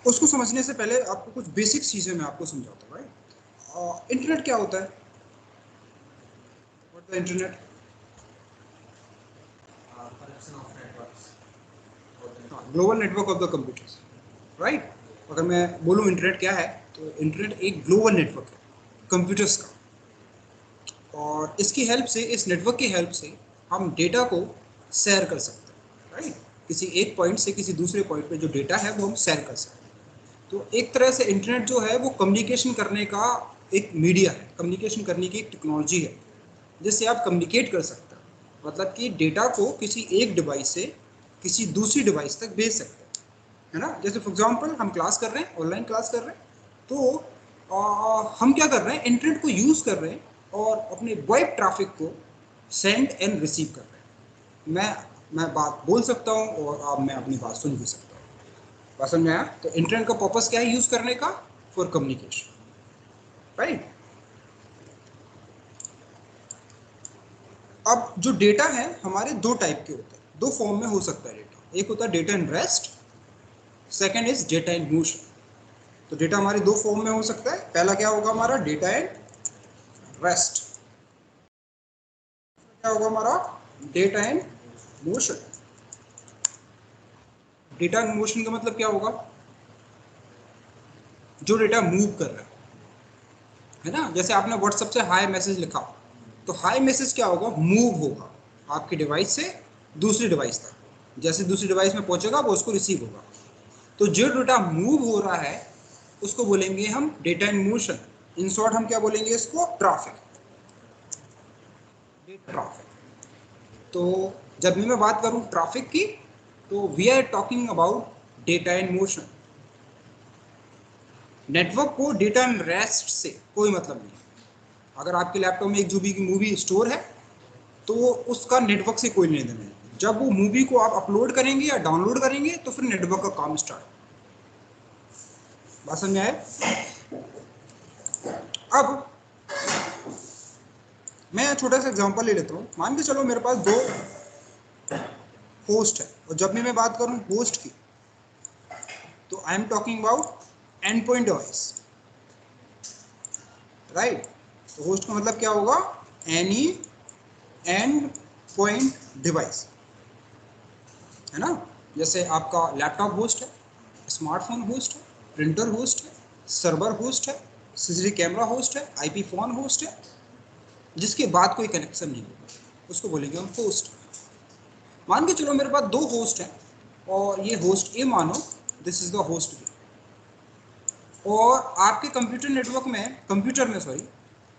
उसको समझने से पहले आपको कुछ बेसिक चीजें मैं आपको समझाता हूँ। राइट, इंटरनेट क्या होता है? What the internet? Global network of the computers. Right, अगर मैं बोलूँ इंटरनेट क्या है, तो इंटरनेट एक ग्लोबल नेटवर्क है कंप्यूटर्स का, और इसकी हेल्प से, इस नेटवर्क की हेल्प से हम डेटा को शेयर कर सकते हैं। राइट, किसी एक पॉइंट से किसी दूसरे पॉइंट पे जो डेटा है वो हम शेयर कर सकते हैं। तो एक तरह से इंटरनेट जो है वो कम्युनिकेशन करने का एक मीडिया है, कम्युनिकेशन करने की एक टेक्नोलॉजी है जिससे आप कम्युनिकेट कर सकते हैं। मतलब कि डेटा को किसी एक डिवाइस से किसी दूसरी डिवाइस तक भेज सकते हैं, है ना। जैसे फॉर एग्जांपल हम क्लास कर रहे हैं, ऑनलाइन क्लास कर रहे हैं, तो हम क्या कर रहे हैं, इंटरनेट को यूज़ कर रहे हैं और अपने वेब ट्रैफिक को सेंड एंड रिसीव कर रहे हैं। मैं बात बोल सकता हूँ और आप मैं अपनी बात सुन भी सकता हूँ। बात समझ में आया? तो इंटरनेट का पर्पस क्या है यूज़ करने का? For communication. राइट, अब जो डेटा है हमारे दो टाइप के होते हैं, दो फॉर्म में हो सकता है डेटा। एक होता है data in rest, second is data in motion. तो डेटा हमारे दो फॉर्म में हो सकता है। पहला क्या होगा हमारा, डेटा इन रेस्ट। क्या होगा हमारा, data in motion. Data in motion का मतलब क्या होगा? जो डेटा मूव कर रहा है ना। जैसे आपने व्हाट्सएप से हाई मैसेज लिखा, तो हाई मैसेज क्या होगा, मूव होगा आपकी डिवाइस से दूसरी डिवाइस तक। जैसे दूसरी डिवाइस में पहुंचेगा वो उसको रिसीव होगा। तो जो डेटा मूव हो रहा है उसको बोलेंगे हम data in motion. In short हम क्या बोलेंगे इसको, ट्रैफिक। ट्रैफिक। तो जब भी मैं बात करूं ट्रैफिक की, तो we are talking about data in motion. Network को डेटा इन रेस्ट से कोई मतलब नहीं। अगर आपके लैपटॉप में 1 GB की मूवी स्टोर है तो उसका नेटवर्क से कोई लेना देना नहीं। जब वो मूवी को आप अपलोड करेंगे या डाउनलोड करेंगे तो फिर नेटवर्क का काम स्टार्ट। बात समझ में आए? अब मैं छोटा सा एग्जांपल ले लेता हूँ। मान के चलो मेरे पास दो होस्ट है, और जब भी मैं बात करूँ होस्ट की, तो I am talking about and point device. Right, तो होस्ट का मतलब क्या होगा, एनी एंड पॉइंट डिवाइस, है ना। जैसे आपका लैपटॉप होस्ट है, स्मार्टफोन होस्ट है, प्रिंटर होस्ट है, सर्वर होस्ट है, सीसीटीवी कैमरा होस्ट है, आईपी फोन होस्ट है, जिसके बाद कोई कनेक्शन नहीं होगा उसको बोलेंगे हम होस्ट। मान के चलो मेरे पास दो होस्ट हैं, और ये होस्ट ए मानो, this is the host B. और आपके कंप्यूटर नेटवर्क में, कंप्यूटर में सॉरी,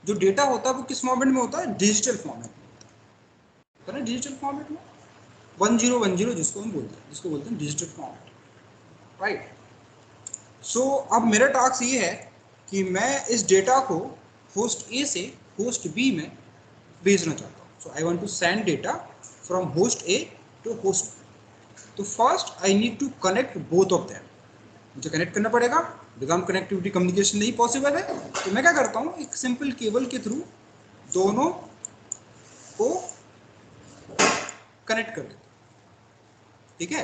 जो डेटा होता है वो किस फॉर्मेट में होता है, डिजिटल फॉर्मेट में, है ना। डिजिटल फॉर्मेट में 1010 जिसको हम बोलते हैं, जिसको बोलते हैं डिजिटल फॉर्मेट। राइट, सो अब मेरा टास्क ये है कि मैं इस डेटा को होस्ट ए से होस्ट बी में भेजना चाहता हूँ। So I want to send data from host A to host B. तो first I need to connect both of them. मुझे कनेक्ट करना पड़ेगा, विदाउट कनेक्टिविटी कम्युनिकेशन नहीं पॉसिबल है। तो मैं क्या करता हूँ, एक सिंपल केबल के थ्रू दोनों को कनेक्ट कर देता हूँ। ठीक है,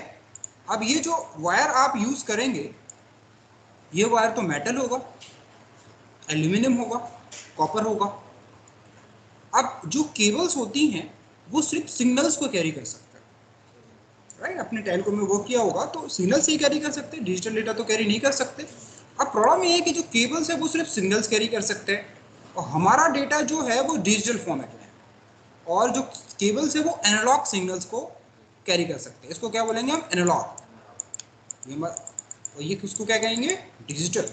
अब ये जो वायर आप यूज करेंगे, ये वायर तो मेटल होगा, एल्यूमिनियम होगा, कॉपर होगा। अब जो केबल्स होती हैं वो सिर्फ सिग्नल्स को कैरी कर सकते हैं। राइट, अपने टेलीकॉम में वर्क किया होगा तो सिग्नल्स ही कैरी कर सकते हैं, डिजिटल डेटा तो कैरी नहीं कर सकते। अब प्रॉब्लम ये है कि जो केबल्स है वो सिर्फ सिग्नल्स कैरी कर सकते हैं, और हमारा डेटा जो है वो डिजिटल फॉर्मेट में है, और जो केबल्स है वो एनालॉग सिग्नल्स को कैरी कर सकते हैं। इसको क्या बोलेंगे हम, एनालॉग। और ये किसको क्या कहेंगे, डिजिटल।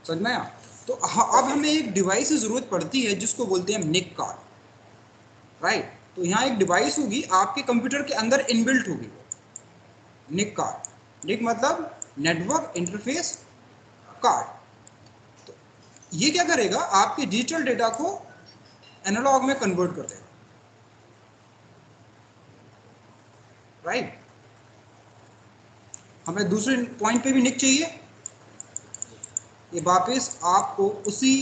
समझ में आया? तो अब हमें एक डिवाइस की जरूरत पड़ती है जिसको बोलते हैं निक कार्ड। राइट, तो यहाँ एक डिवाइस होगी आपके कंप्यूटर के अंदर इनबिल्ट होगी, वो निक कार्ड। निक मतलब नेटवर्क इंटरफेस कार्ड। तो ये क्या करेगा, आपके डिजिटल डेटा को एनालॉग में कन्वर्ट कर देगा। राइट, हमें दूसरे पॉइंट पे भी निक चाहिए, ये वापस आपको उसी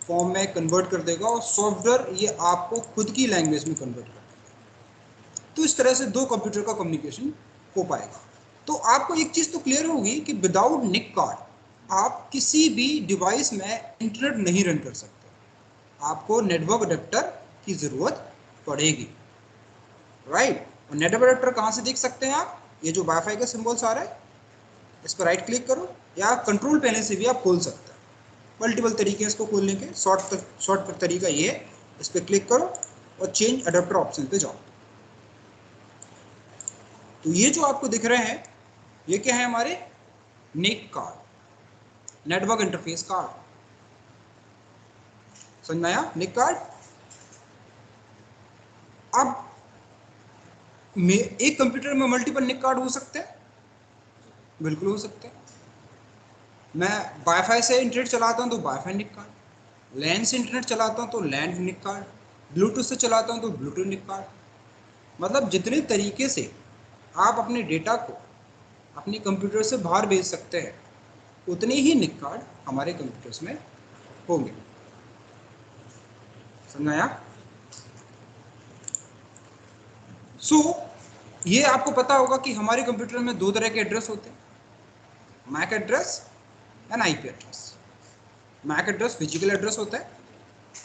फॉर्म में कन्वर्ट कर देगा, और सॉफ्टवेयर ये आपको खुद की लैंग्वेज में कन्वर्ट कर देगा। तो इस तरह से दो कंप्यूटर का कम्युनिकेशन हो पाएगा। तो आपको एक चीज तो क्लियर होगी कि विदाउट निक कार्ड आप किसी भी डिवाइस में इंटरनेट नहीं रन कर सकते, आपको नेटवर्क अडेप्टर की जरूरत पड़ेगी, राइट। और नेटवर्क अडेप्टर कहाँ से देख सकते हैं आप, ये जो वाईफाई का सिंबल्स आ रहा है इस पर राइट क्लिक करो, या कंट्रोल पैनल से भी आप खोल सकते हैं। मल्टीपल तरीके इसको खोलने के, शॉर्टकट तरीका ये है, इस पर क्लिक करो और चेंज अडेप्टर ऑप्शन पे जाओ। तो ये जो आपको दिख रहे हैं ये क्या है, हमारे निक कार्ड, नेटवर्क इंटरफेस कार्ड। समझ में आया, निक कार्ड। अब एक कंप्यूटर में मल्टीपल निक कार्ड हो सकते हैं, बिल्कुल हो सकते हैं। मैं वाईफाई से इंटरनेट चलाता हूं तो वाईफाई निक कार्ड, लैन से इंटरनेट चलाता हूं तो लैन निक कार्ड, ब्लूटूथ से चलाता हूं तो ब्लूटूथ निक कार्ड। मतलब जितने तरीके से आप अपने डेटा को अपने कंप्यूटर से बाहर भेज सकते हैं उतने ही निक कार्ड हमारे कंप्यूटर्स में होंगे। समझ आया? सो ये आपको पता होगा कि हमारे कंप्यूटर में दो तरह के एड्रेस होते हैं, MAC address and IP address. MAC address physical address होता है,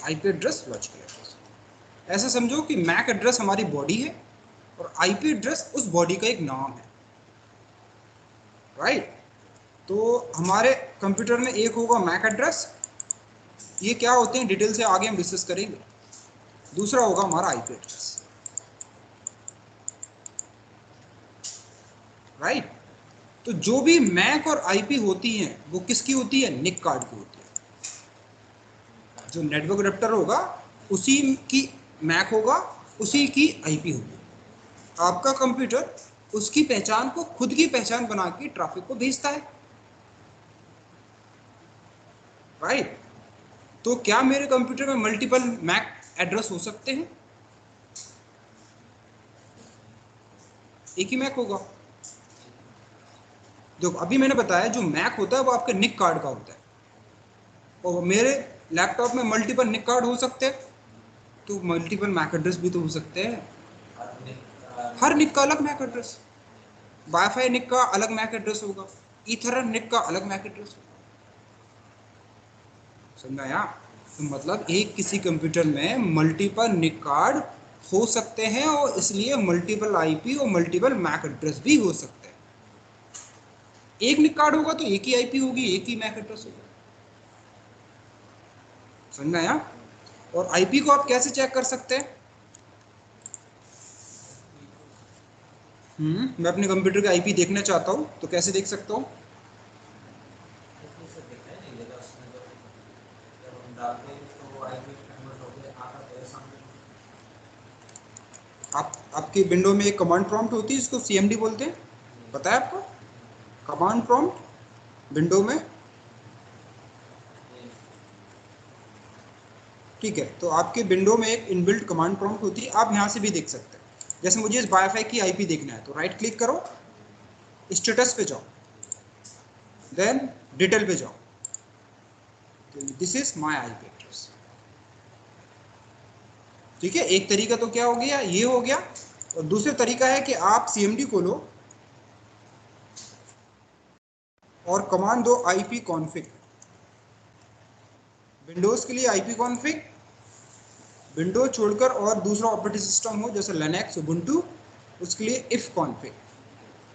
आईपी एड्रेस लॉजिकल एड्रेस। ऐसे समझो कि मैक एड्रेस हमारी बॉडी है और आईपी एड्रेस उस बॉडी का एक नाम है, राइट। तो हमारे कंप्यूटर में एक होगा मैक एड्रेस, ये क्या होते हैं डिटेल से आगे हम डिस्कस करेंगे। दूसरा होगा हमारा आईपी एड्रेस, राइट। तो जो भी मैक और आईपी होती हैं वो किसकी होती है, निक कार्ड की होती है। जो नेटवर्क अडेप्टर होगा उसी की मैक होगा, उसी की आईपी होगी। आपका कंप्यूटर उसकी पहचान को, खुद की पहचान बना के ट्रैफिक को भेजता है, राइट। तो क्या मेरे कंप्यूटर में मल्टीपल मैक एड्रेस हो सकते हैं? एक ही मैक होगा। देखो अभी मैंने बताया जो मैक होता है वो आपके निक कार्ड का होता है, और मेरे लैपटॉप में मल्टीपल निक कार्ड हो सकते हैं, तो मल्टीपल मैक एड्रेस भी तो हो सकते हैं। हर निक का अलग मैक एड्रेस, वाईफाई निक का अलग मैक एड्रेस होगा, ईथरनेट निक का अलग मैक एड्रेस होगा। समझ आया? तो मतलब एक किसी कंप्यूटर में मल्टीपल निक कार्ड हो सकते हैं, और इसलिए मल्टीपल आईपी और मल्टीपल मैक एड्रेस भी हो सकते हैं। एक निक कार्ड होगा तो एक ही आईपी होगी, एक ही मैक एड्रेस होगा। समझ में आया? और आईपी को आप कैसे चेक कर सकते हैं? मैं अपने कंप्यूटर का आईपी देखना चाहता हूं तो कैसे देख सकता हूं? आप आपकी विंडो में एक कमांड प्रॉम्प्ट होती है जिसको सीएमडी बोलते हैं, पता है आपको? कमांड प्रॉम्प्ट विंडो में, ठीक है। तो आपके विंडो में एक इनबिल्ट कमांड प्रॉम्प्ट होती है, आप यहाँ से भी देख सकते हैं। जैसे मुझे इस वाईफाई की आईपी देखना है तो राइट क्लिक करो, स्टेटस पे जाओ, देन डिटेल पे जाओ, तो this is my IP address. ठीक है, एक तरीका तो क्या हो गया, ये हो गया। और दूसरा तरीका है कि आप सीएमडी खोलो और कमांड दो आईपी कॉन्फिग। विंडोज के लिए आईपी कॉन्फिग, विंडोज छोड़कर और दूसरा ऑपरेटिंग सिस्टम हो जैसे लिनक्स, उबुंटू, उसके लिए इफ कॉन्फिग।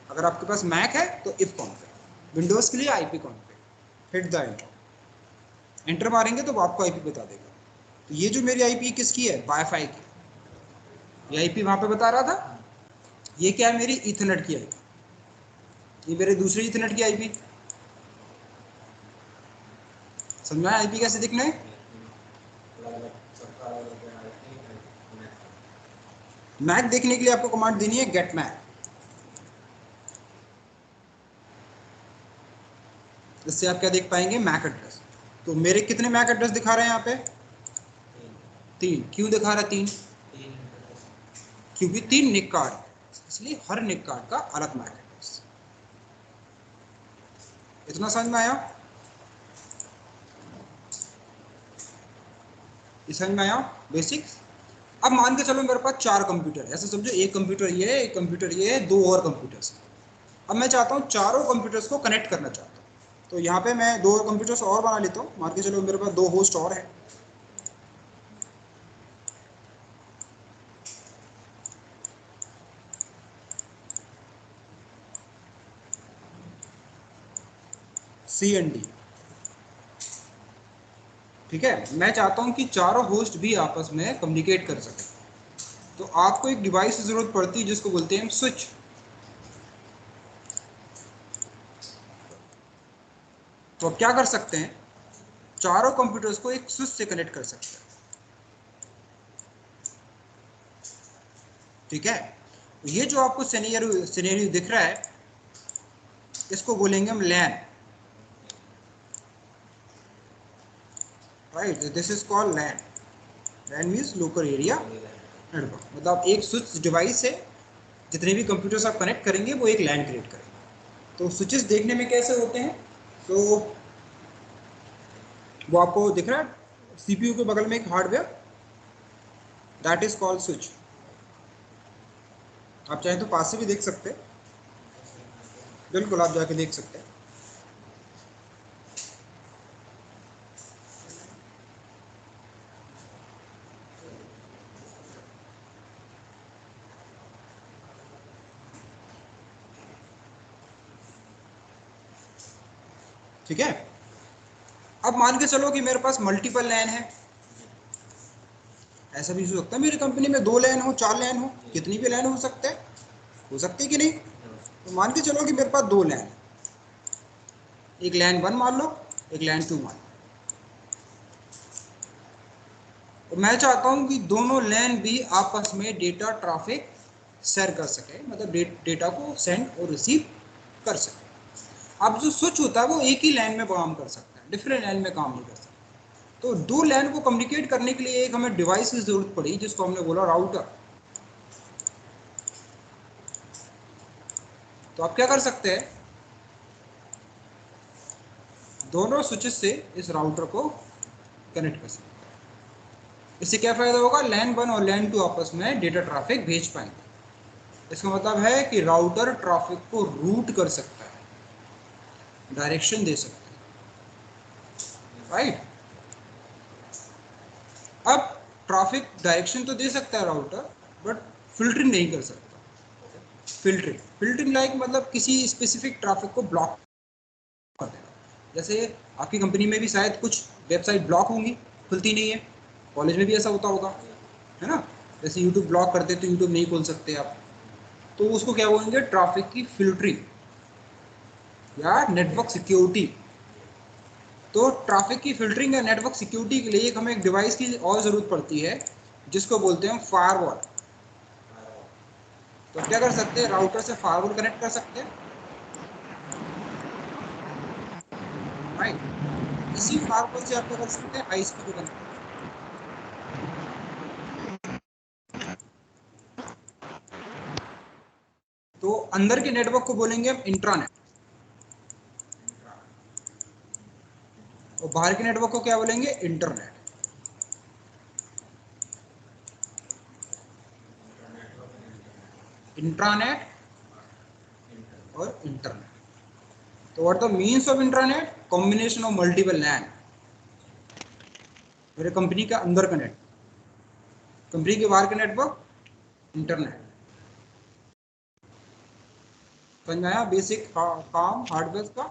अगर आपके पास मैक है तो इफ कॉन्फिग, विंडोज के लिए IP config. Hit the enter, enter मारेंगे तो वो आपको आईपी बता देगा। तो ये जो मेरी आईपी किसकी है, वाईफाई की, ये आईपी वहां पे बता रहा था। ये क्या है, मेरी ईथरनेट की आईपी, ये मेरे दूसरे ईथरनेट की आईपी। समझ में आईपी कैसे दिखना है? मैक देखने के लिए आपको कमांड देनी है गेट मैक, इससे आप क्या देख पाएंगे, मैक एड्रेस। तो मेरे कितने मैक एड्रेस दिखा रहे हैं यहाँ पे? 3। क्यों दिखा रहा है 3? क्योंकि 3 निक कार्ड, इसलिए हर निक कार्ड का अलग मैक एड्रेस। इतना समझ में आया? समझ में आया बेसिक्स? अब मान के चलो मेरे पास 4 कंप्यूटर है, ऐसे समझो एक कंप्यूटर ये है, एक कंप्यूटर ये है, 2 और कंप्यूटर्स। अब मैं चाहता हूँ चारों कंप्यूटर्स को कनेक्ट करना चाहता हूँ, तो यहाँ पे मैं 2 कंप्यूटर्स और बना लेता हूँ। मान के चलो मेरे पास 2 होस्ट और है। C&D, ठीक है। मैं चाहता हूँ कि चारों होस्ट भी आपस में कम्युनिकेट कर सके, तो आपको एक डिवाइस की जरूरत पड़ती है जिसको बोलते हैं स्विच। तो अब क्या कर सकते हैं, चारों कंप्यूटर्स को एक स्विच से कनेक्ट कर सकते हैं, ठीक है। ये जो आपको सिनेरियो दिख रहा है, इसको बोलेंगे हम LAN, right. This is called LAN. LAN means local area network, मतलब एक स्विच डिवाइस है, जितने भी कंप्यूटर्स आप कनेक्ट करेंगे वो एक लैन क्रिएट करेंगे। तो स्विचेस देखने में कैसे होते हैं, तो वो आपको दिख रहा है सीपीयू के बगल में एक hardware, that is called switch. आप चाहे तो पास से भी देख सकते हैं, बिल्कुल आप जाके देख सकते हैं। ठीक है। अब मान के चलो कि मेरे पास मल्टीपल लैन है, ऐसा भी हो सकता है मेरी कंपनी में 2 लैन हो, 4 लैन हो, कितनी भी लैन हो सकते हैं, हो सकती है कि नहीं। तो मान के चलो कि मेरे पास 2 लैन, एक लैन 1 मान लो, एक लैन 2 मान लो। तो मैं चाहता हूं कि दोनों लैन भी आपस में डेटा ट्रैफिक शेयर कर सके, मतलब डेटा को सेंड और रिसीव कर सके। अब जो स्विच होता है वो एक ही लैन में काम कर सकता है, डिफरेंट लैन में काम नहीं कर सकता। तो 2 लैन को कम्युनिकेट करने के लिए एक हमें डिवाइस की जरूरत पड़ी, जिसको हमने बोला राउटर। तो आप क्या कर सकते हैं, दोनों स्विचेस से इस राउटर को कनेक्ट कर सकते हैं। इससे क्या फायदा होगा, लैन 1 और लैन 2 आपस में डेटा ट्रैफिक भेज पाएंगे। इसका मतलब है कि राउटर ट्रैफिक को रूट कर सकता है, डायरेक्शन दे सकता है, राइट। अब ट्रैफिक डायरेक्शन तो दे सकता है राउटर, बट फिल्टरिंग नहीं कर सकता। फिल्टरिंग लाइक मतलब किसी स्पेसिफिक ट्रैफिक को ब्लॉक कर देना। जैसे आपकी कंपनी में भी शायद कुछ वेबसाइट ब्लॉक होंगी, खुलती नहीं है, कॉलेज में भी ऐसा होता होगा, है ना। जैसे यूट्यूब ब्लॉक करते तो यूट्यूब नहीं खोल सकते आप, तो उसको क्या बोलेंगे, ट्रैफिक की फिल्टरिंग या नेटवर्क सिक्योरिटी। तो ट्रैफिक की फिल्टरिंग या नेटवर्क सिक्योरिटी के लिए एक हमें एक डिवाइस की और ज़रूरत पड़ती है, जिसको बोलते हैं फायरवॉल। तो क्या कर सकते हैं, राउटर से फायरवॉल कनेक्ट कर सकते हैं, राइट। इसी फायरवॉल से आप क्या कर सकते हैं, आईएसपी को कनेक्ट। तो अंदर के नेटवर्क को बोलेंगे हम इंट्रानेट, और बाहर के नेटवर्क को क्या बोलेंगे, इंटरनेट। इंट्रानेट और इंटरनेट। तो what the means of intranet, combination of multiple LAN. मेरे कंपनी का अंदर का नेटवर्क, कंपनी के बाहर का नेटवर्क, इंटरनेट। समझ में आया बेसिक काम हार्डवेयर का।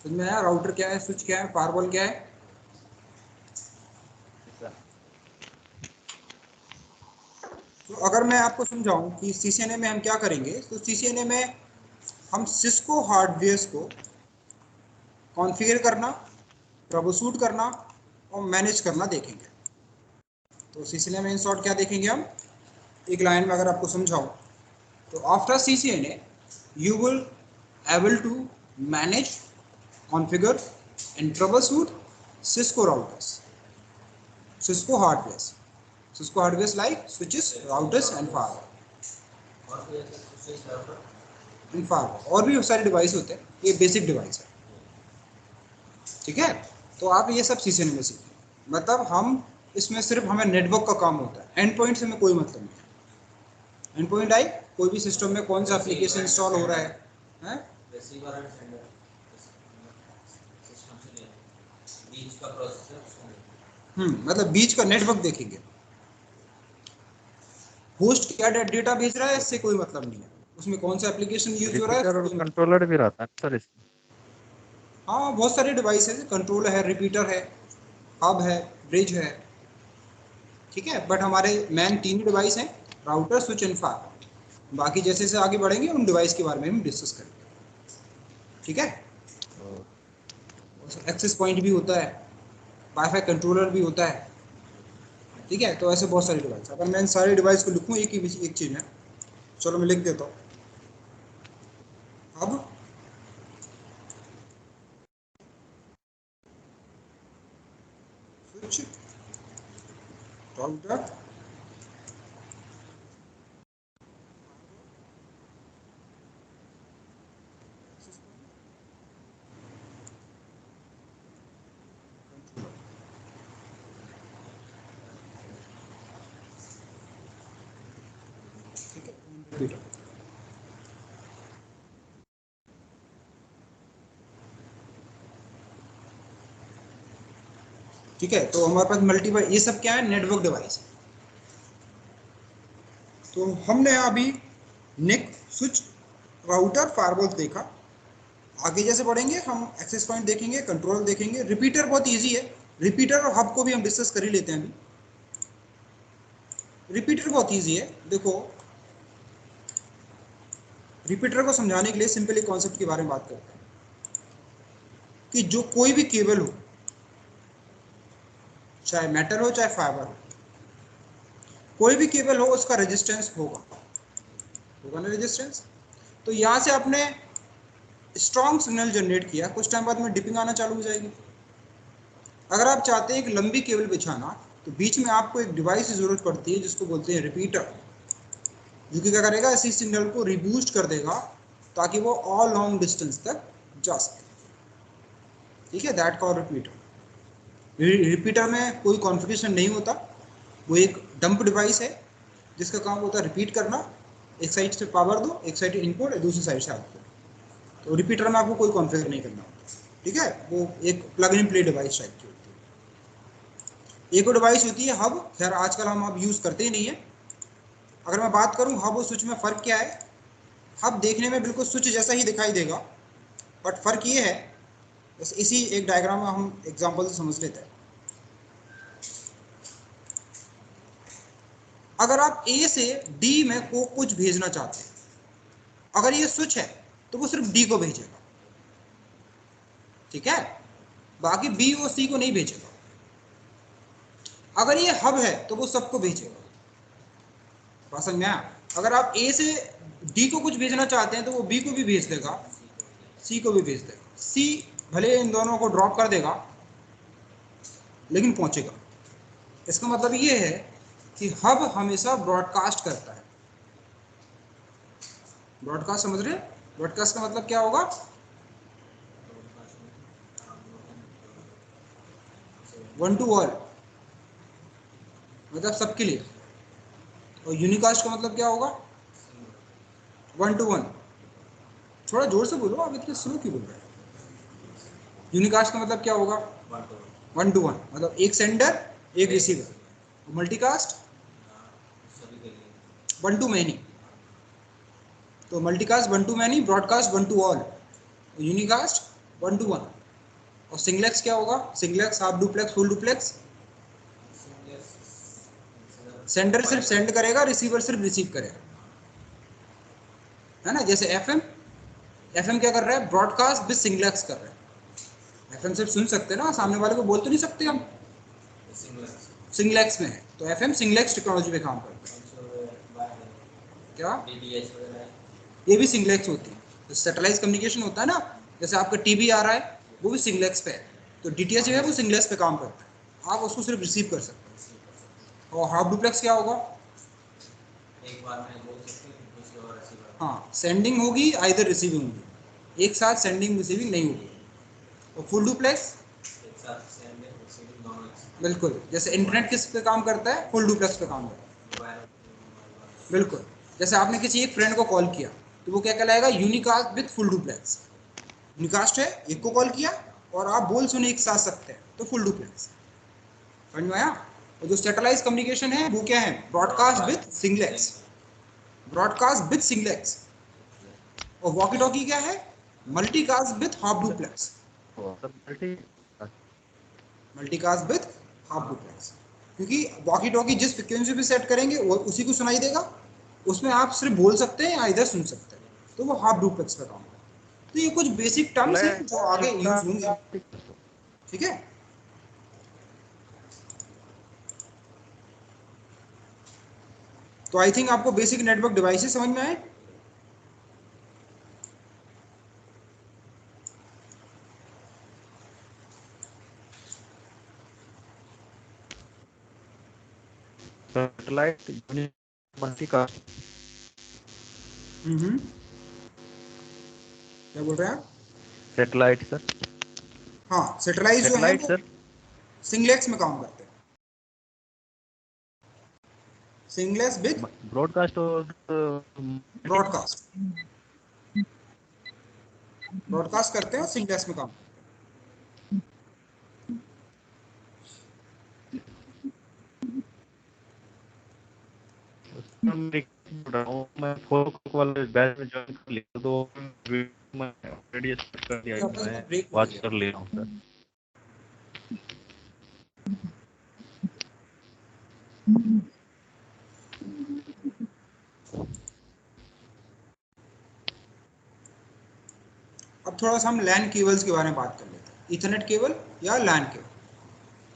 समझ में आया, राउटर क्या है, स्विच क्या है, फायरवॉल क्या है। तो अगर मैं आपको समझाऊं कि सीसीएनए में हम क्या करेंगे, तो सीसीएनए में हम सिस्को हार्डवेयर को कॉन्फ़िगर करना, ट्रबलशूट करना और मैनेज करना देखेंगे। तो सीसीएनए में इन शॉर्ट क्या देखेंगे हम, एक लाइन में अगर आपको समझाऊं, तो after CCNA you will able to manage, configure and troubleshoot Cisco routers, Cisco hardware, Cisco hardware like switches, routers and firewall, और भी सारे डिवाइस होते हैं, ये बेसिक डिवाइस है। ठीक है, तो आप ये सब CCNA में सीखें। मतलब हम इसमें सिर्फ हमें नेटवर्क का काम होता है, एंड पॉइंट से हमें कोई मतलब नहीं। एंड पॉइंट आई कोई भी सिस्टम में कौन सा एप्लीकेशन इंस्टॉल हो रहा है, हैं? रिसीवर एंड सेंडर सिस्टम से बीच का प्रोसेसर, मतलब बीच का नेटवर्क देखेंगे। होस्ट क्या डेटा भेज रहा है इससे कोई मतलब नहीं है, उसमें कौन सा एप्लीकेशन यूज हो रहा है रिपीटर और कोई मतलब। कंट्रोलर भी रहता है सर इसमें। हाँ, बहुत सारे डिवाइस है, कंट्रोलर है, रिपीटर है, हब है, ब्रिज है, ठीक है। बट हमारे मेन 3 डिवाइस हैं, राउटर, स्विच एंड फायर। बाकी जैसे जैसे आगे बढ़ेंगे उन डिवाइस के बारे में हम डिस्कस करेंगे, ठीक है। एक्सेस पॉइंट भी होता है, वाईफाई कंट्रोलर भी होता है, ठीक है। तो ऐसे बहुत सारे डिवाइस, अगर मैं इन सारे डिवाइस को लिखूँ एक चीज़ में, चलो मैं लिख देता हूँ। अब स्विच, राउटर, ठीक है, रिपीटर। ठीक है, तो हमारे पास मल्टीपल, ये सब क्या है, नेटवर्क डिवाइस। तो हमने अभी नेक, स्विच, राउटर, फायरवॉल देखा। आगे जैसे बढ़ेंगे हम एक्सेस पॉइंट देखेंगे, कंट्रोल देखेंगे, रिपीटर बहुत इजी है। रिपीटर और हब को भी हम डिस्कस कर ही लेते हैं अभी। रिपीटर बहुत इजी है, देखो रिपीटर को समझाने के लिए सिंपल एक कॉन्सेप्ट के बारे में बात करते हैं कि जो कोई भी केबल हो, चाहे मेटल हो चाहे फाइबर हो, कोई भी केबल हो उसका रेजिस्टेंस होगा ना, रेजिस्टेंस। तो यहाँ से आपने स्ट्रॉन्ग सिग्नल जनरेट किया, कुछ टाइम बाद में डिपिंग आना चालू हो जाएगी। अगर आप चाहते हैं एक लंबी केबल बिछाना, तो बीच में आपको एक डिवाइस की जरूरत पड़ती है जिसको बोलते हैं रिपीटर, जो कि क्या करेगा, इसी सिग्नल को रीबूस्ट कर देगा ताकि वो ऑल लॉन्ग डिस्टेंस तक जा सके, ठीक है। That call repeater. रिपीटर में कोई कॉन्फ़िगरेशन नहीं होता, वो एक डंप डिवाइस है जिसका काम होता है रिपीट करना। एक साइड से पावर दो, एक साइड इनपुट, दूसरी साइड से आउटपुट। तो रिपीटर में आपको कोई कॉन्फ़िगर नहीं करना होता, ठीक है। वो एक plug in play device type की होती है। एक और डिवाइस होती है हब, खैर आजकल हम अब यूज़ करते ही नहीं है। अगर मैं बात करूँ हब और स्विच में फ़र्क क्या है, हब देखने में बिल्कुल स्विच जैसा ही दिखाई देगा, बट फ़र्क ये है, बस इसी एक डायग्राम में हम एग्जांपल से समझ लेते हैं। अगर आप ए से डी में को कुछ भेजना चाहते हैं, अगर ये स्विच है तो वो सिर्फ डी को भेजेगा, ठीक है, बाकी बी और सी को नहीं भेजेगा। अगर ये हब है तो वो सबको भेजेगा। बात समझ में आया? अगर आप ए से डी को कुछ भेजना चाहते हैं तो वो बी को भी भेज देगा, सी को भी भेज देगा। सी भले इन दोनों को ड्रॉप कर देगा लेकिन पहुंचेगा। इसका मतलब ये है कि हब हमेशा ब्रॉडकास्ट करता है। ब्रॉडकास्ट समझ रहे? ब्रॉडकास्ट का मतलब क्या होगा? वन टू ऑल, मतलब सबके लिए। और यूनिकास्ट का मतलब क्या होगा? One to one. थोड़ा जोर से बोलो, आप इतने स्लो क्यों बोल रहे हैं? यूनिकास्ट का मतलब क्या होगा? वन टू वन, मतलब एक सेंडर एक receiver. Multicast one to many. तो multicast one to many, broadcast one to all, unicast one to one. और सिंगलेक्स क्या होगा? Simplex, half duplex, full duplex. Sender सिर्फ सेंड करेगा, रिसीवर सिर्फ रिसीव करेगा, है ना। जैसे एफएम, एफएम क्या कर रहा है? ब्रॉडकास्ट विद सिंगलेक्स कर रहा है। एफएम सिर्फ सुन सकते हैं ना, सामने वाले को बोल तो नहीं सकते हम, सिंगलेक्स में है। तो एफएम सिंगलेक्स टेक्नोलॉजी पे काम करता है। क्या? ये भी सिंगलेक्स होती है। तो सैटेलाइट कम्युनिकेशन होता है ना, जैसे आपका टीवी आ रहा है वो भी सिंगलेक्स पे है, तो डीटीएच जो है वो सिंगलेक्स पे काम करता है, आप उसको सिर्फ रिसीव कर सकते हैं। और हाफ डुप्लेक्स क्या होगा? एक बार में बोल सकते हैं दूसरी बार रिसीवर। हाँ, सेंडिंग होगी आइदर रिसीविंग होगी, एक साथ सेंडिंग रिसीविंग नहीं होगी। और फुल डुप्लेक्स साथ सेम में रिसीविंग दोनों बिल्कुल, जैसे इंटरनेट किस पे काम करता है, फुल डुप्लेक्स पे काम करता है। मोबाइल। बिल्कुल, जैसे आपने किसी एक फ्रेंड को कॉल किया तो वो क्या कहलाएगा, unicast with full duplex. Unicast है, एक को कॉल किया और आप बोल सुने एक साथ सकते हैं, तो फुल डुप्लेक्स। समझ में आया? और जो सैटेलाइट कम्युनिकेशन है वो क्या है, broadcast with simplex. Broadcast with simplex. और वॉकी टॉकी क्या है, multicast with half duplex. Multicast with half duplex, क्योंकि वॉकी टॉकी जिस फ्रिक्वेंसी पे सेट करेंगे वो उसी को सुनाई देगा, उसमें आप सिर्फ बोल सकते हैं या इधर सुन सकते हैं, तो वो हाफ डुप्लेक्स पे काम है। तो ये कुछ बेसिक टर्म्स हैं जो आगे यूज होंगे, ठीक है। तो आई थिंक आपको बेसिक नेटवर्क डिवाइसेस समझ में आए। Satellite multicast. क्या बोल रहे हैं आप? Satellite sir. हाँ, सैटेलाइट जो है सैटेलाइट वो सर सिंगलेक्स में काम करते हैं, सिंगलेक्स विथ ब्रॉडकास्ट और ब्रॉडकास्ट। ब्रॉडकास्ट करते हैं और सिंगलेक्स में काम करते मैं 4 वाले बैच में ज्वाइन कर लिया तो मैं ऑलरेडी स्टार्ट कर दिया, हैं। आपका मैं थोड़ा ब्रेक हो वॉच गया। कर ले रहा हूँ सर। अब थोड़ा सा हम लैन केबल्स के बारे में बात कर लेते हैं, इथरनेट केबल या लैन केबल।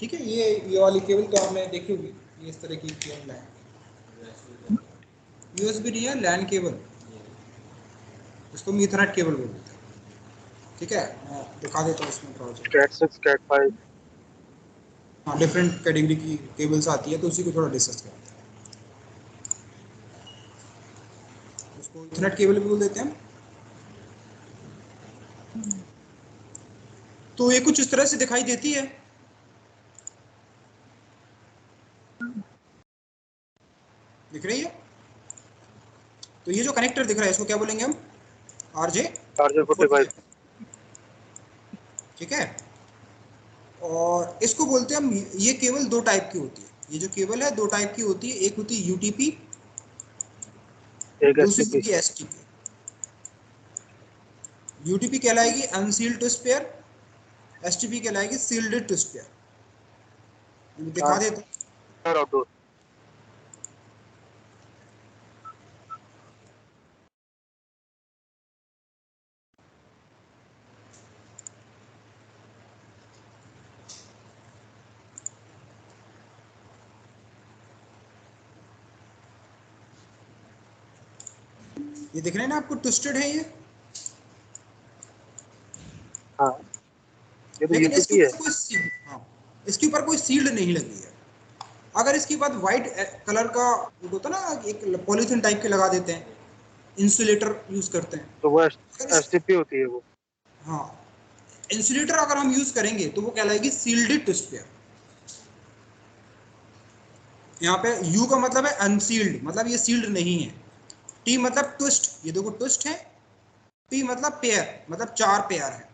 ठीक है, ये वाली केबल तो आपने देखी होगी, ये इस तरह की केबल है, यूएसबी नहीं है, लैन केबल, इसको हम इथरनेट केबल बोलते हैं। ठीक है, मैं दिखा देता हूँ इसमें प्रोजेक्ट। Cat 6 cat 5। हाँ, डिफरेंट कैटेगरी की केबल्स आती है, तो उसी को थोड़ा डिस्कस करते हैं। उसको इथरनेट केबल भी बोल देते हैं। तो ये कुछ इस तरह से दिखाई देती है। दिख रही है? तो ये जो कनेक्टर दिख रहा है इसको क्या बोलेंगे हम, आरजे चार्जर 45। ठीक है। और इसको बोलते हैं हम, ये केबल दो टाइप की होती है, ये जो केबल है दो टाइप की होती है, एक होती है यूटीपी, एक दूसरी एसटीपी। होती है एसटीपी। यूटीपी कहलाएगी अनसील्ड ट्विस्ट पेयर, एसटीपी कहलाएगी सील्ड ट्विस्ट पेयर। दिखा देता हूं। Charger outdoor. ये दिख रहे हैं ना आपको, ट्विस्टेड है ये, हाँ, ये तो लेकिन इसके यूटीपी है। ऊपर कोई हाँ, इसके ऊपर कोई सील्ड नहीं लगी है। अगर इसके बाद व्हाइट कलर का होता ना, एक पॉलीथिन टाइप के लगा देते हैं, इंसुलेटर यूज करते हैं। तो वो अगर इस एसटीपी होती है वो। हाँ, इंसुलेटर अगर हम यूज करेंगे तो वो कहलाएगी सील्ड ट्विस्ट पेयर। यहाँ पे यू का मतलब है अनसील्ड, मतलब ये सील्ड नहीं है। टी मतलब ट्विस्ट, ये देखो ट्विस्ट है। पी मतलब पेयर, मतलब चार पेयर है।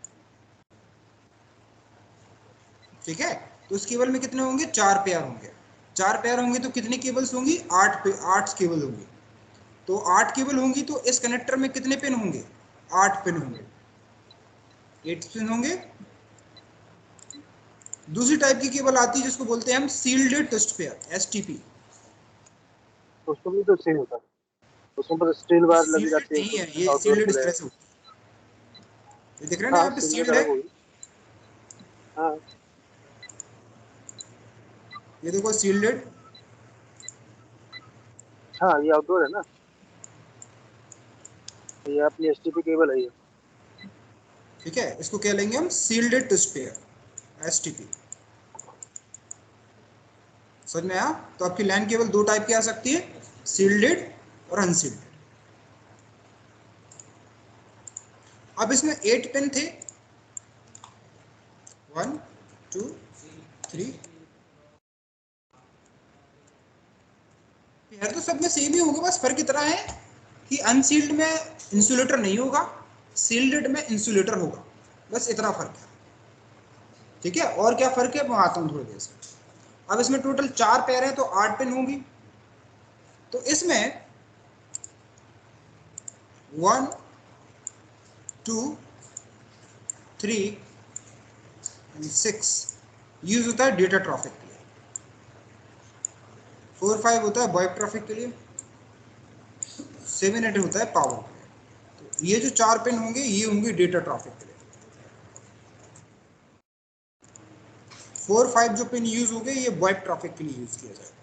ठीक है, तो इस केबल में कितने होंगे, चार पेयर होंगे। चार पेयर होंगे तो कितनी केबल्स होंगी, आठ केबल होंगी। तो 8 केबल होंगी तो इस कनेक्टर में कितने पिन होंगे, 8 पिन होंगे, 8 पिन होंगे। दूसरी टाइप की केबल आती है जिसको बोलते हैं हम सील्ड ट्विस्ट पेयर, एसटीपी। तो उसको भी तो सेम होता है, उसमें पर स्टील वायर लगी सील्ड जाती है नहीं है, ये आउटडोर सील्ड के इस लिए। तरह से होती है, ये दिख रहा है ना हाँ, यहाँ पे सील सील्ड अलग है। होगी। हाँ ये देखो सील्डेड। हाँ, ये आउटडोर है ना, ये अपनी एसटीपी केबल है ये। ठीक है, इसको क्या लेंगे हम, सील्ड ट्विस्ट पेयर, एसटीपी। समझ में आया? तो आपकी लैन केबल दो टाइप की आ सकती है, सील्डेड और अनसील्डेड। अब इसमें 8 पिन थे, 1 2 3 यार तो सब में सेम ही होगा, बस फर्क इतना है कि अनसील्ड में इंसुलेटर नहीं होगा, सील्ड में इंसुलेटर होगा, बस इतना फर्क है। ठीक है, और क्या फर्क है मैं आता हूँ थोड़ी देर से। अब इसमें टोटल 4 पेयर है तो 8 पिन होंगी। तो इसमें 1 2 3 एंड 6 यूज होता है डेटा ट्रैफिक के लिए, 4 5 होता है वॉइस ट्रैफिक के लिए, 7 8 होता है पावर के लिए। तो ये जो 4 पिन होंगे ये होंगे डेटा ट्रैफिक के लिए। 4 5 जो पिन यूज होंगे ये वॉइस ट्रैफिक के लिए यूज किया जाएगा,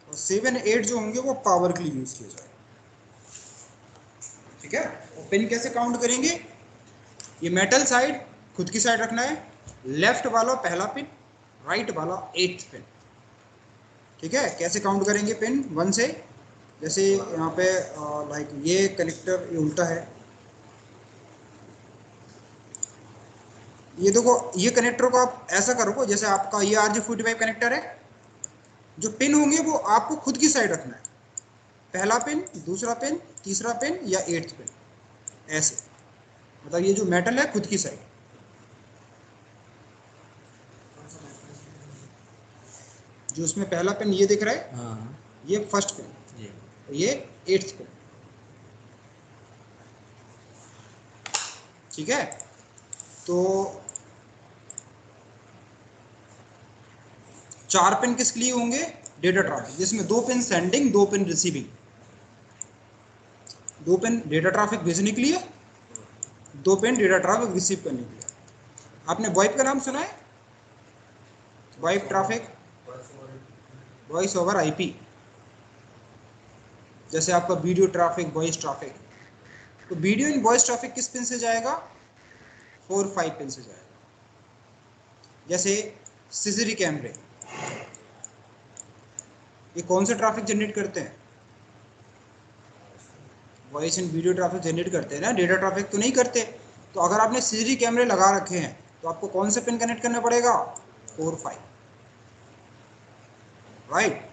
और 7 8 जो होंगे वो पावर के लिए यूज किया जाएगा। ठीक है, और पिन कैसे काउंट करेंगे? ये मेटल साइड खुद की साइड रखना है, लेफ्ट वाला पहला पिन, राइट वाला 8th पिन। ठीक है, कैसे काउंट करेंगे पिन 1 से? जैसे यहाँ पे लाइक ये कनेक्टर ये उल्टा है, ये देखो ये कनेक्टर को आप ऐसा करोगे जैसे आपका ये RJ45 कनेक्टर है, जो पिन होंगे वो आपको खुद की साइड रखना है, पहला पिन, दूसरा पिन, तीसरा पिन या 8th पिन, ऐसे। मतलब ये जो मेटल है खुद की साइड, जो उसमें पहला पिन ये दिख रहा है, हाँ ये फर्स्ट पिन, जी ये 8th पिन। ठीक है, तो 4 पिन किसके लिए होंगे? डेटा ट्रैफिक, जिसमें 2 pin sending, 2 pin receiving. 2 pin data traffic भेजने के लिए, 2 पिन डेटा ट्रैफिक रिसीव करने के लिए। आपने वॉइप का नाम सुना है? VoIP traffic, voice over IP, जैसे आपका वीडियो ट्रैफिक, वॉइस ट्रैफिक। तो वीडियो इन वॉइस ट्रैफिक किस पिन से जाएगा? 4 5 पिन से जाएगा। जैसे सीसीटीवी कैमरे, ये कौन सा ट्रैफिक जनरेट करते हैं? Voice and video traffic generate करते हैं ना, डेटा ट्रैफिक तो नहीं करते। तो अगर आपने सीसीटीवी कैमरे लगा रखे हैं तो आपको कौन से पिन कनेक्ट करना पड़ेगा? 4 5, राइट।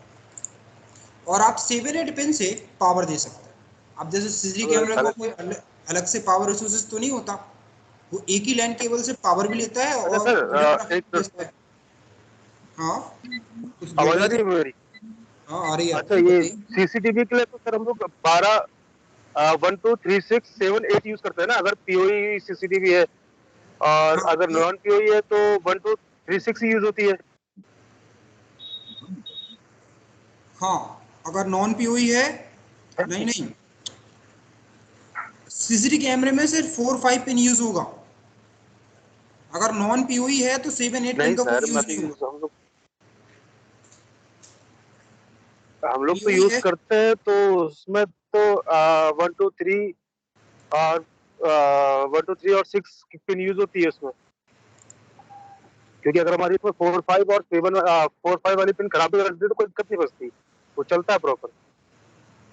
और आप 7 8 पिन से पावर दे सकते हैं। अब जैसे सीसीटीवी कैमरे को कोई अलग से पावर रिसोर्सेज तो नहीं होता, वो एक ही लैन केबल से पावर भी लेता है अच्छा और डेटा सर, ट्रैफिक एक भेजता है। हाँ, कुछ बोल आवाज आ रहे रही थे? है मेरी? हाँ आ रही है अच्छा, आपकी, ये बताइए। सीसीटीवी के लिए तो सर हम लोग 12 1 2 3 6 7 8 यूज करते हैं ना, अगर पीओई सीसीटीवी है। और हाँ अगर ये, नॉन पीओई है तो 1 2 3 6 यूज होती है। हाँ अगर नॉन पीओई है, नहीं नहीं, सीसीटीवी कैमरे में सिर्फ 4 5 पिन यूज होगा। अगर नॉन पीओई है तो 7 8 पिन नहीं का सर, कोई मैं यूज तो नहीं यूज होगा। हम लोग तो पीओई यूज है, करते हैं, तो उसमें तो 1 2 3 और 1 2 3 और 6 पिन यूज होती है उसमें। क्योंकि अगर हमारी इसमें 4 5 और 7 4 5 वाली पिन खराब भी कर देती है तो कोई दिक्कत नहीं बचती, वो चलता है प्रॉपर।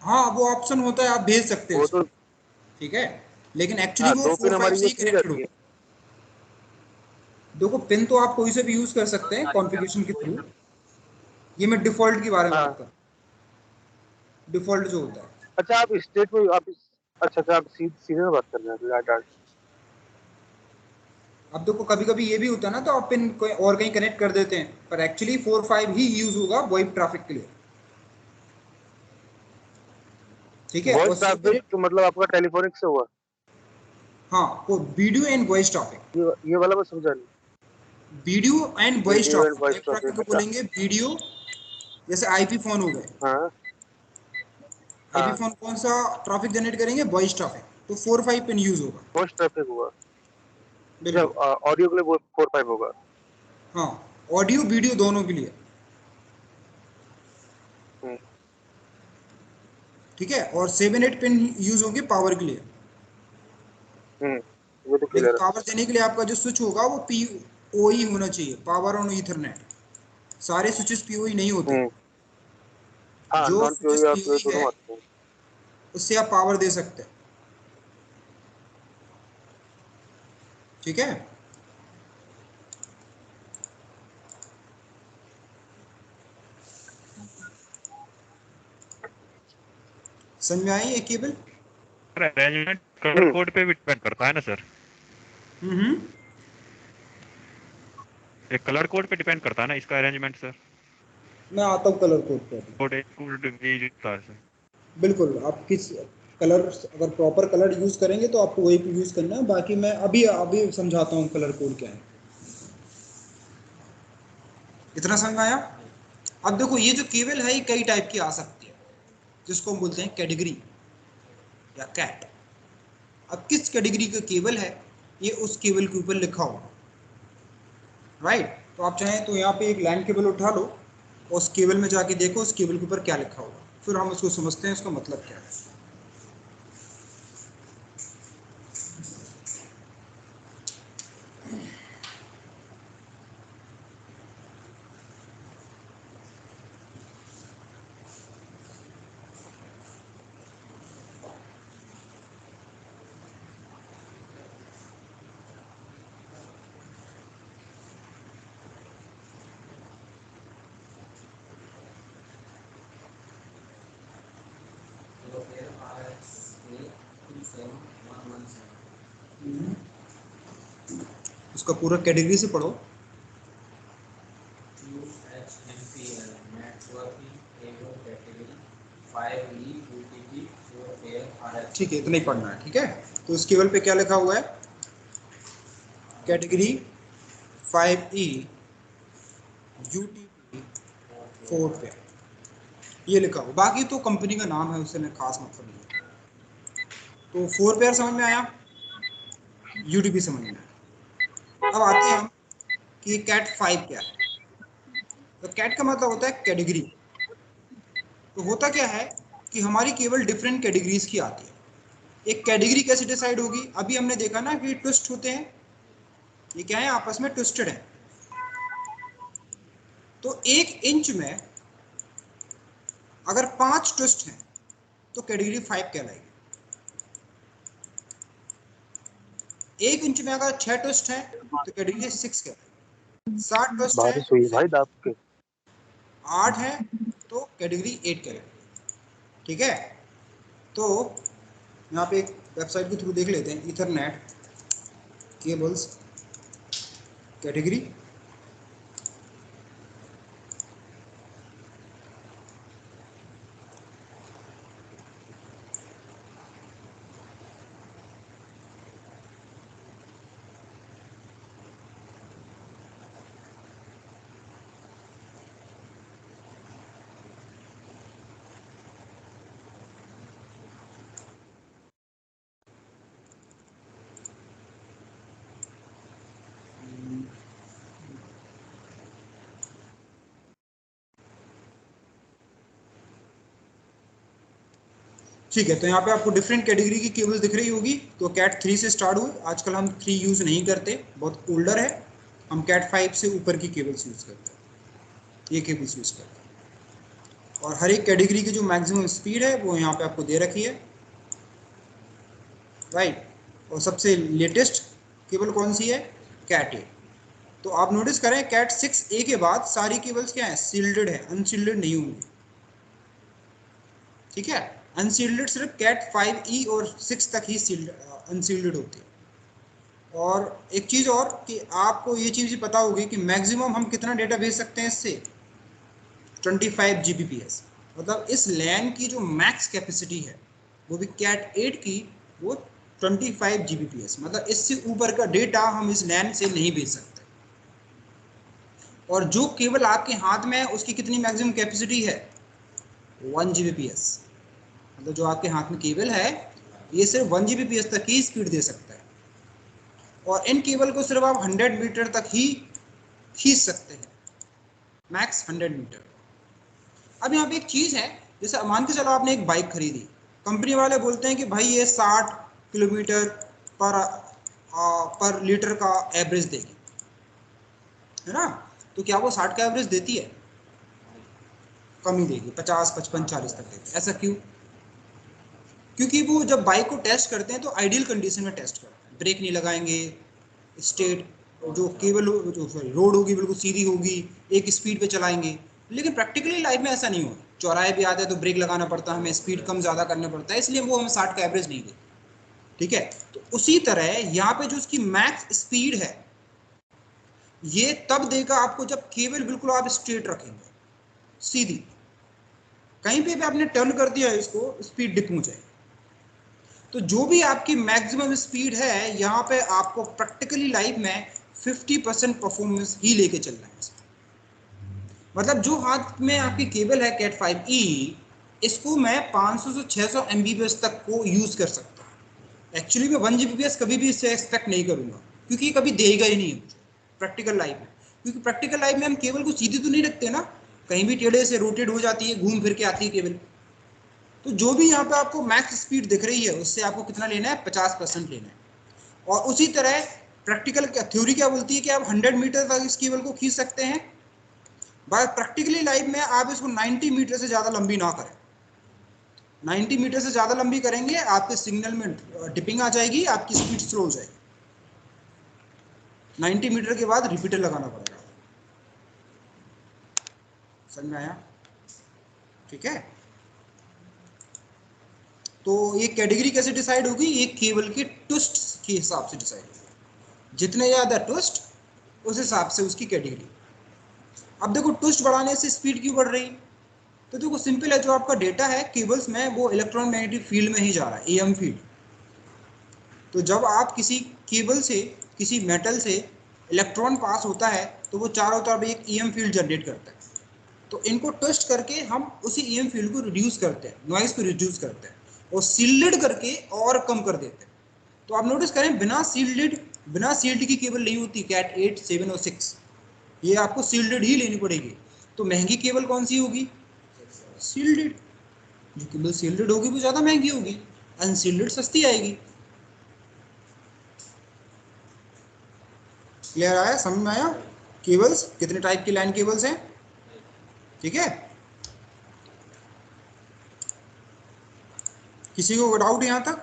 हाँ वो ऑप्शन होता है, आप भेज सकते हैं वो उसको। तो ठीक है, लेकिन एक्चुअली हाँ, वो 2 पिन 4 5 हमारी से ही यूज की कनेक्टेड जाती है। होगा। देखो पिन तो आप कोई से भी यूज कर सकते हैं कॉन्फ़िगरेशन के थ्रू, ये मैं डिफॉल्ट के बारे में बात हाँ। कर रहा हूँ, डिफॉल्ट जो होता है। अच्छा, आप स्टेट में अच्छा अच्छा, आप सीधे में बात कर रहे हैं, डाटा। अब देखो कभी कभी ये भी होता है ना, तो आप पिन कोई और कहीं कनेक्ट कर देते हैं, पर एक्चुअली 4 5 ही यूज होगा वॉइस ट्रैफिक के लिए। ठीक है, वॉइस और ट्रैफिक तो मतलब आपका टेलीफोनिक से हुआ? हाँ वो वीडियो एंड वॉइस ट्रैफिक, ये वाला मैं समझा नहीं। Video and voice video and traffic. Voice voice traffic traffic, को अच्छा। बोलेंगे वीडियो, जैसे आईपी फोन हो गए, हाँ आईपी हाँ, फोन कौन सा ट्रैफिक जनरेट करेंगे? वॉइस ट्रैफिक, तो 4 5 पिन यूज होगा। वॉइस ट्रैफिक हुआ। अच्छा, बिल्कुल, ऑडियो के लिए 4 5 होगा। हाँ ऑडियो वीडियो दोनों के लिए। हम्म ठीक है, और 7 8 पिन यूज होंगे पावर के लिए। हम्म, ये तो लेकिन क्लियर है। पावर देने के लिए आपका जो स्विच होगा वो पीओई होना चाहिए, पावर ऑन ईथरनेट। सारे स्विचेस पीओई नहीं होते, हम्म, हाँ, जो नॉन स्विचेस पीओई और पीओई पीओई है दोनों आते हैं। उससे आप पावर दे सकते हैं। ठीक है, समझ में आई ये केबल? अरेंजमेंट कलर कोड पे भी डिपेंड करता है ना सर? एक कलर कोड पे डिपेंड करता है ना इसका अरेंजमेंट सर? मैं आता हूँ कलर कोड पे। कोड भी होता है सर? बिल्कुल, आप किस कलर, अगर प्रॉपर कलर यूज करेंगे तो आपको वही यूज करना है। बाकी मैं अभी अभी समझाता हूँ कलर कोड क्या है। इतना समझ में आया? अब देखो ये जो केबल है ये कई टाइप की आ सकती है, जिसको हम बोलते हैं कैटेगरी या कैट। अब किस कैटेगरी का केबल है ये उस केबल के ऊपर लिखा होगा, राइट? तो आप चाहें तो यहाँ पे एक लैंड केबल उठा लो और उस केबल में जाके देखो उस केबल के ऊपर क्या लिखा होगा, फिर हम उसको समझते हैं उसका मतलब क्या है। तो फिर RSA 37117 उसका पूरा कैटेगरी से पढ़ो। QHMPL networking cable category 5E UTP 4 RS। ठीक है, इतना ही पढ़ना है, ठीक है? तो उस केबल पे क्या लिखा हुआ है? कैटेगरी 5E UTP 4 पे ये लिखा हुआ, बाकी तो कंपनी का नाम है, उससे खास मतलब नहीं है। तो 4 पेयर समझ में आया, UTP समझ में आया। अब आते हैं हम कि ये कैट 5 क्या है। तो कैट का मतलब होता है कैटेगरी। तो होता क्या है कि हमारी केवल डिफरेंट कैटेगरीज की आती है। एक कैटेगरी कैसे डिसाइड होगी? अभी हमने देखा ना कि ट्विस्ट होते हैं, ये क्या है, आपस में ट्विस्टेड है। तो 1 इंच में अगर 5 ट्विस्ट हैं तो कैटेगरी 5 कहलाएगी। 1 इंच में अगर 6 ट्विस्ट हैं तो कैटेगरी 6 कहलाएगी। 7 ट्विस्ट है, बारिश हुई है भाई दाब के। 8 है तो कैटेगरी 8 कहलाएगी, ठीक है? तो यहाँ पे एक वेबसाइट के थ्रू देख लेते हैं, ईथरनेट केबल्स कैटेगरी। ठीक है, तो यहाँ पे आपको डिफरेंट कैटेगरी की केबल दिख रही होगी। तो कैट 3 से स्टार्ट हुई, आजकल हम 3 यूज़ नहीं करते, बहुत ओल्डर है। हम कैट 5 से ऊपर की केबल्स यूज़ करते हैं, ये केबल्स यूज़ करते हैं। और हर एक कैटेगरी की जो मैक्सिमम स्पीड है वो यहाँ पे आपको दे रखी है, राइट? और सबसे लेटेस्ट केबल कौन सी है? कैट 8। तो आप नोटिस करें कैट 6A के बाद सारी केबल्स क्या है? सील्डेड है, अनसील्डेड नहीं होंगी, ठीक है? अनसील्डेड सिर्फ कैट 5E और 6 तक ही अनसील्डेड होती है। और एक चीज़ और कि आपको ये चीज़ पता होगी कि मैक्सिमम हम कितना डेटा भेज सकते हैं इससे? 25 Gbps। मतलब इस लैन की जो मैक्स कैपेसिटी है वो भी कैट 8 की, वो 25 Gbps, मतलब इससे ऊपर का डेटा हम इस लैन से नहीं भेज सकते। और जो केबल आपके हाथ में है उसकी कितनी मैक्सिमम कैपेसिटी है? 1 Gbps। मतलब जो आपके हाथ में केबल है ये सिर्फ 1 Gbps तक ही स्पीड दे सकता है। और इन केबल को सिर्फ आप 100 मीटर तक ही खींच सकते हैं, मैक्स 100 मीटर। अब यहाँ पे एक चीज़ है, जैसे मान के चलो आपने एक बाइक खरीदी, कंपनी वाले बोलते हैं कि भाई ये 60 किलोमीटर पर लीटर का एवरेज देगी, है ना? तो क्या वो 60 का एवरेज देती है? कम ही देगी, 50, 55, 40 तक देगी। ऐसा क्यों? क्योंकि वो जब बाइक को टेस्ट करते हैं तो आइडियल कंडीशन में टेस्ट करते हैं, ब्रेक नहीं लगाएंगे, स्टेट जो केबल जो सॉरी रोड होगी बिल्कुल सीधी होगी, एक स्पीड पे चलाएंगे। लेकिन प्रैक्टिकली लाइफ में ऐसा नहीं होता। चौराहे पे आते हैं तो ब्रेक लगाना पड़ता है, हमें स्पीड कम ज़्यादा करना पड़ता है, इसलिए वो हमें 60 का एवरेज नहीं देती। ठीक है, तो उसी तरह यहाँ पे जो उसकी मैक्स स्पीड है ये तब देगा आपको जब केबल बिल्कुल आप स्ट्रेट रखेंगे, सीधी। कहीं पे भी आपने टर्न कर दिया इसको, स्पीड डिप हो जाएगी। तो जो भी आपकी मैक्सिमम स्पीड है यहाँ पे आपको प्रैक्टिकली लाइफ में 50% परफॉर्मेंस ही लेके चलना है। मतलब जो हाथ में आपकी केबल है कैट 5e, इसको मैं 500 से 600 Mbps तक को यूज कर सकता हूँ। एक्चुअली मैं 1 Gbps कभी भी इससे एक्सपेक्ट नहीं करूंगा, क्योंकि कभी देगा ही नहीं है मुझे प्रैक्टिकल लाइफ में। क्योंकि प्रैक्टिकल लाइफ में हम केबल को सीधी तो नहीं रखते ना, कहीं भी टेढ़े से रोटेट हो जाती है, घूम फिर के आती है केबल। तो जो भी यहाँ पे आपको मैक्स स्पीड दिख रही है उससे आपको कितना लेना है, 50% लेना है। और उसी तरह प्रैक्टिकल थ्योरी क्या बोलती है कि आप 100 मीटर तक इस केबल को खींच सकते हैं, बट प्रैक्टिकली लाइफ में आप इसको 90 मीटर से ज़्यादा लंबी ना करें। 90 मीटर से ज़्यादा लंबी करेंगे आपके सिग्नल में डिपिंग आ जाएगी, आपकी स्पीड स्लो हो जाएगी। 90 मीटर के बाद रिपीटर लगाना पड़ेगा। समझ में आया? ठीक है, तो ये कैटेगरी कैसे डिसाइड होगी, ये केबल के ट्विस्ट के हिसाब से डिसाइड होगी। जितने ज़्यादा ट्विस्ट उस हिसाब से उसकी कैटेगरी। अब देखो ट्विस्ट बढ़ाने से स्पीड क्यों बढ़ रही, तो देखो सिंपल है, जो आपका डेटा है केबल्स में वो इलेक्ट्रोमैग्नेटिक फील्ड में ही जा रहा है, एएम फील्ड। तो जब आप किसी केबल से, किसी मेटल से इलेक्ट्रॉन पास होता है तो वो चारों तरफ एक ईएम फील्ड जनरेट करता है। तो इनको ट्विस्ट करके हम उसी ईएम फील्ड को रिड्यूस करते हैं, नॉइज को रिड्यूस करते हैं और सील्डेड करके और कम कर देते हैं। तो आप नोटिस करें बिना सील्ड की केबल नहीं होती कैट 8, 7 और 6, ये आपको सील्डेड ही लेनी पड़ेगी। तो महंगी केबल कौन सी होगी, सील्डेड। जो केबल सील्डेड होगी वो ज़्यादा महंगी होगी, अनसील्डेड सस्ती आएगी। क्लियर आया, समझ में आया? केबल्स कितने टाइप की लाइन केबल्स हैं, ठीक है? किसी को डाउट यहां तक?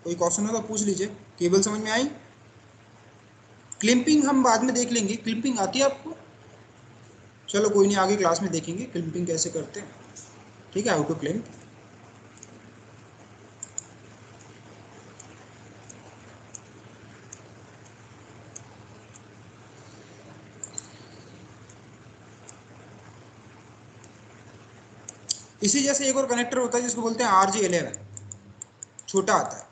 कोई क्वेश्चन हो तो पूछ लीजिए। केबल समझ में आई? क्लिपिंग हम बाद में देख लेंगे। क्लिपिंग आती है आपको? चलो कोई नहीं, आगे क्लास में देखेंगे क्लिपिंग कैसे करते हैं। ठीक है, हाउ टू क्लिप। इसी जैसे एक और कनेक्टर होता है जिसको बोलते हैं RJ11, छोटा आता है।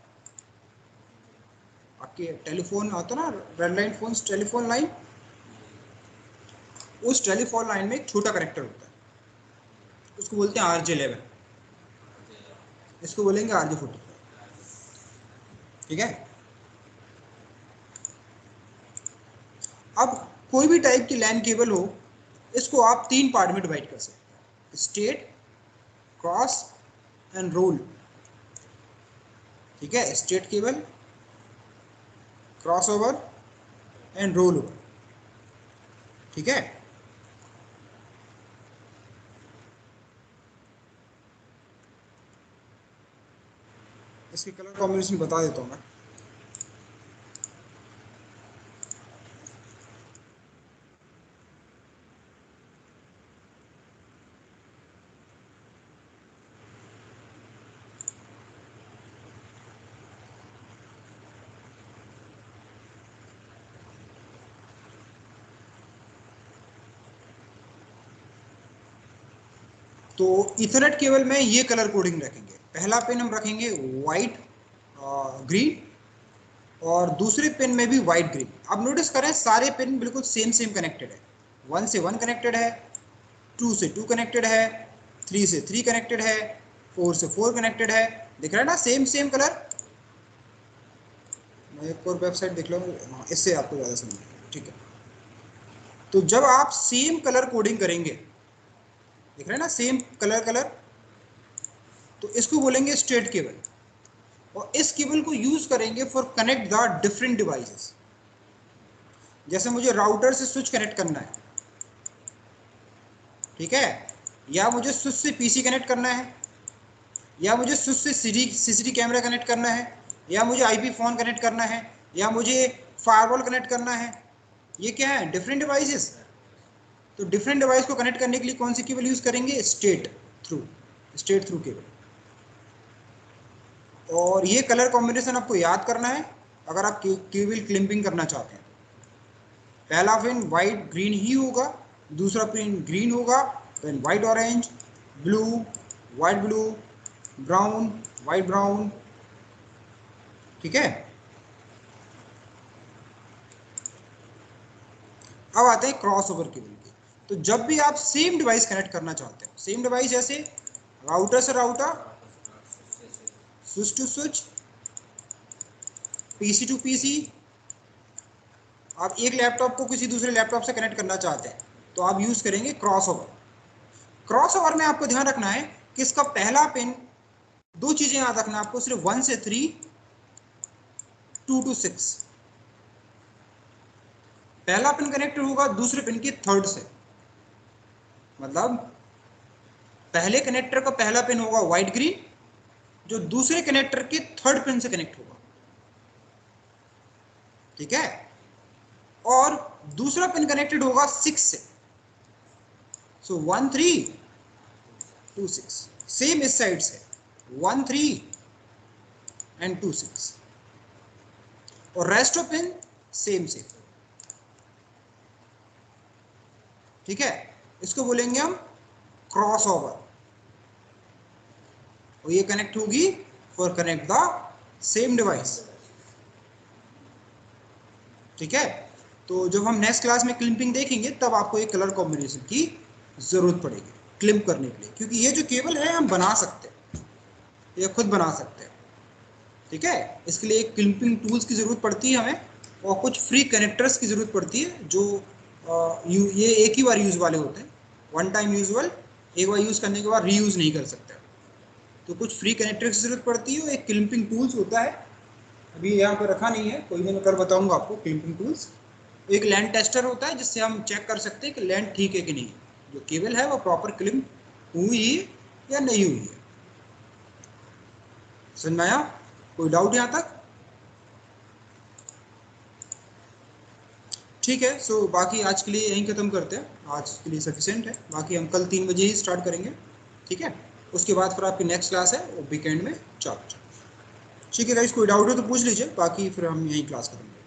आपके टेलीफोन आता ना, red line phone, telephone line, उस टेलीफोन लाइन में एक छोटा कनेक्टर होता है, उसको बोलते हैं RJ11, इसको बोलेंगे RJ40। ठीक है, अब कोई भी टाइप की लैन केबल हो, इसको आप 3 पार्ट में डिवाइड कर सकते हैं, स्ट्रेट, क्रॉस एंड रोल। ठीक है, straight cable, crossover and rollover. ठीक है, इसकी कलर कॉम्बिनेशन बता देता हूँ मैं। तो इथरनेट केबल में ये कलर कोडिंग रखेंगे। पहला पिन हम रखेंगे वाइट ग्रीन और दूसरे पिन में भी वाइट ग्रीन। अब नोटिस करें सारे पिन बिल्कुल सेम कनेक्टेड है। 1 से 1 कनेक्टेड है, 2 से 2 कनेक्टेड है, 3 से 3 कनेक्टेड है, 4 से 4 कनेक्टेड है। दिख रहा है ना सेम कलर। मैं एक और वेबसाइट देख लो, इससे आपको ज़्यादा समझ आएगा। ठीक है, तो जब आप सेम कलर कोडिंग करेंगे, दिख रहा है ना सेम कलर, तो इसको बोलेंगे स्ट्रेट केबल। और इस केबल को यूज करेंगे for connect the different devices. जैसे मुझे राउटर से स्विच कनेक्ट करना है, ठीक है, या मुझे स्विच से पीसी कनेक्ट करना है, या मुझे स्विच से सीसीटी कैमरा कनेक्ट करना है, या मुझे आईपी फोन कनेक्ट करना है, या मुझे फायरवॉल कनेक्ट करना है। ये क्या है, डिफरेंट डिवाइसेस। तो डिफरेंट डिवाइस को कनेक्ट करने के लिए कौन सी केबल यूज करेंगे? Straight through cable. और ये कलर कॉम्बिनेशन आपको याद करना है अगर आप केबल क्लिपिंग करना चाहते हैं। पहला पिन व्हाइट ग्रीन ही होगा, दूसरा पिन ग्रीन होगा, then white orange, blue white blue, brown white brown. ठीक है, अब आते हैं क्रॉसओवर केबल के। तो जब भी आप सेम डिवाइस कनेक्ट करना चाहते हो, सेम डिवाइस जैसे राउटर से router, switch to switch, PC to PC, आप एक लैपटॉप को किसी दूसरे लैपटॉप से कनेक्ट करना चाहते हैं तो आप यूज करेंगे क्रॉसओवर। क्रॉसओवर में आपको ध्यान रखना है कि इसका पहला पिन, दो चीजें याद रखना है आपको, सिर्फ 1 से 3, 2 to 6। पहला पिन कनेक्टेड होगा दूसरे पिन के थर्ड से, मतलब पहले कनेक्टर का पहला पिन होगा व्हाइट ग्रीन, जो दूसरे कनेक्टर के थर्ड पिन से कनेक्ट होगा। ठीक है, और दूसरा पिन कनेक्टेड होगा 6 से, सो 1 3 2 6। सेम इस साइड से 1 3 एंड 2 6, और रेस्ट ऑफ पिन सेम। ठीक है, इसको बोलेंगे हम क्रॉस ओवर, और ये कनेक्ट होगी for connect the same device. ठीक है, तो जब हम नेक्स्ट क्लास में क्लिपिंग देखेंगे तब आपको एक कलर कॉम्बिनेशन की जरूरत पड़ेगी क्लिप करने के लिए, क्योंकि ये जो केबल है हम बना सकते हैं, ये खुद बना सकते हैं। ठीक है, इसके लिए एक क्लिपिंग टूल्स की जरूरत पड़ती है हमें, और कुछ फ्री कनेक्टर्स की जरूरत पड़ती है जो ये एक ही बार यूज वाले होते हैं, वन टाइम यूजल, एक बार यूज करने के बाद रीयूज नहीं कर सकते। तो कुछ फ्री कनेक्टर्स की जरूरत पड़ती है, एक क्लिपिंग टूल्स होता है, अभी यहाँ पे रखा नहीं है, कोई दिन कर बताऊंगा आपको क्लिपिंग टूल्स। एक लैंड टेस्टर होता है जिससे हम चेक कर सकते हैं कि लैंड ठीक है कि नहीं, जो केबल है वो प्रॉपर क्लिप हुई या नहीं हुई है। समझ में आया? कोई डाउट यहाँ तक? ठीक है, सो बाकी आज के लिए यहीं खत्म करते हैं, आज के लिए सफिशिएंट है। बाकी हम कल 3 बजे ही स्टार्ट करेंगे। ठीक है, उसके बाद फिर आपकी नेक्स्ट क्लास है वो वीकेंड में 4 बजे। ठीक है गाइस, कोई डाउट हो तो पूछ लीजिए, बाकी फिर हम यहीं क्लास करेंगे।